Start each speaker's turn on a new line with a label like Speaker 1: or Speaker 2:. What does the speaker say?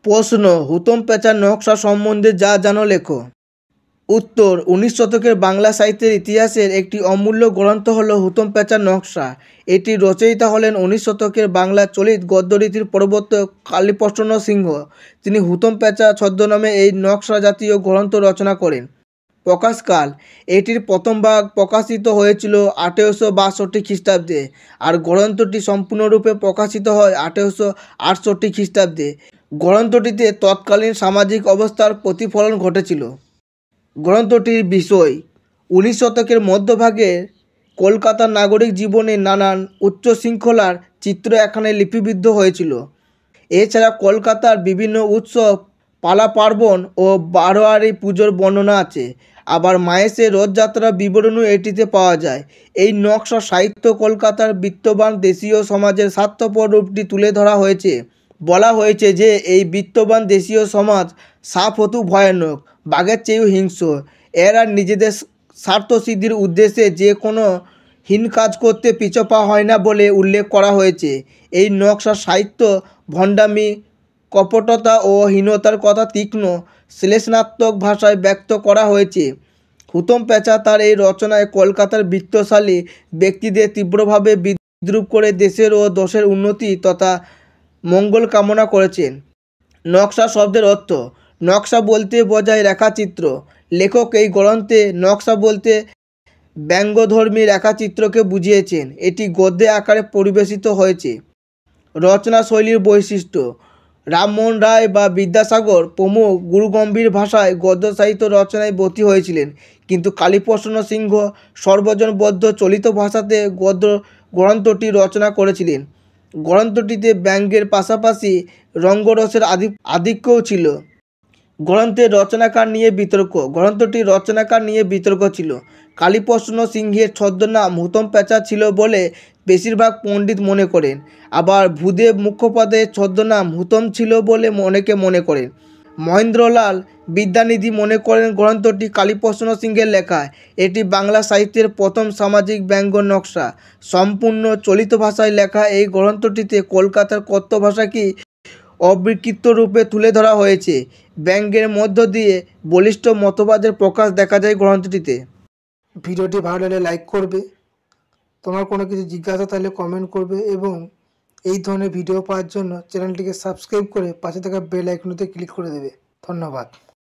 Speaker 1: প্রশ্ন, হুতম প্যাঁচার নকশা সম্বন্ধে যা জানো লেখো। উত্তর, 19 শতকের বাংলা সাহিত্যের ইতিহাসের একটি অমূল্য গ্রন্থ হল হুতম প্যাঁচার নকশা। এটির রচয়িতা হলেন 19 শতকের বাংলা চলিত গদ্যরীতির প্রবর্তক কালীপ্রসন্ন সিংহ। তিনি হুতম প্যাঁচা ছদ্মনামে এই নকশা জাতীয় গ্রন্থ রচনা করেন। প্রকাশকাল, এটির প্রথম ভাগ প্রকাশিত হয়েছিল 1862 খ্রিস্টাব্দে, আর গ্রন্থটি সম্পূর্ণরূপে প্রকাশিত হয় 1868 খ্রিস্টাব্দে। গ্রন্থটিতে তৎকালীন সামাজিক অবস্থার প্রতিফলন ঘটেছিল। গ্রন্থটির বিষয়, 19 শতকের মধ্যভাগে কলকাতার নাগরিক জীবনে নানান উচ্চ শৃঙ্খলার চিত্র এখানে লিপিবদ্ধ হয়েছিল। এছাড়া কলকাতার বিভিন্ন উৎসব, পালা পার্বণ ও বারোয়ারি পুজোর বর্ণনা আছে। আবার মাহেশের রথযাত্রার বিবরণও এটিতে পাওয়া যায়। এই নকশা সাহিত্য কলকাতার বিত্তবান দেশীয় সমাজের স্বার্থপর রূপটি তুলে ধরা হয়েছে। বলা হয়েছে যে এই বিত্তবান দেশীয় সমাজ সাপহতু ভয়ানক, বাঘের চেয়েও হিংস্র। এরা নিজেদের স্বার্থসিদ্ধির উদ্দেশ্যে যে কোনো হীন কাজ করতে পিছপা হয় না বলে উল্লেখ করা হয়েছে। এই নকশা সাহিত্য ভণ্ডামি, কপটতা ও হীনতার কথা তীক্ষ্ণ শ্লেষণাত্মক ভাষায় ব্যক্ত করা হয়েছে। হুতম প্যাঁচা তার এই রচনায় কলকাতার বিত্তশালী ব্যক্তিদের তীব্রভাবে বিদ্রূপ করে দেশের ও দেশের উন্নতি তথা মঙ্গল কামনা করেছেন। নকশা শব্দের অর্থ, নকশা বলতে বোঝায় রেখাচিত্র। লেখক এই গ্রন্থে নকশা বলতে ব্যঙ্গধর্মী রেখাচিত্রকে বুঝিয়েছেন। এটি গদ্যে আকারে পরিবেশিত হয়েছে। রচনা শৈলীর বৈশিষ্ট্য, রামমোহন রায় বা বিদ্যাসাগর প্রমুখ গুরুগম্ভীর ভাষায় গদ্য সাহিত্য রচনায় ব্রতী হয়েছিলেন, কিন্তু কালীপ্রসন্ন সিংহ সর্বজনবদ্ধ চলিত ভাষাতে গদ্য গ্রন্থটি রচনা করেছিলেন। গ্রন্থটিতে ব্যঙ্গের পাশাপাশি রঙ্গরসের আধিক্যও ছিল। গ্রন্থটির রচনাকার নিয়ে বিতর্ক ছিল। কালীপ্রসন্ন সিংহের ছদ্মনাম হুতম প্যাঁচা ছিল বলে বেশিরভাগ পণ্ডিত মনে করেন। আবার ভূদেব মুখোপাধ্যায়ের ছদ্মনাম হুতম ছিল বলে অনেকে মনে করেন। মহেন্দ্রলাল বিদ্যানিধি মনে করেন গ্রন্থটি কালীপ্রসন্ন সিংহের লেখা। এটি বাংলা সাহিত্যের প্রথম সামাজিক ব্যঙ্গ নকশা। সম্পূর্ণ চলিত ভাষায় লেখা এই গ্রন্থটিতে কলকাতার কথ্য ভাষাকেই অবিকৃত রূপে তুলে ধরা হয়েছে। ব্যঙ্গের মধ্য দিয়ে বলিষ্ঠ মতবাদের প্রকাশ দেখা যায় গ্রন্থটিতে। ভিডিওটি ভালো লাগলে লাইক করবে, তোমার কোনো কিছু জিজ্ঞাসা থাকলে কমেন্ট করবে, এবং এই ধরনের ভিডিও পাওয়ার জন্য চ্যানেলটিকে সাবস্ক্রাইব করে পাশে থাকা বেল আইকনটিতে ক্লিক করে দেবে। ধন্যবাদ।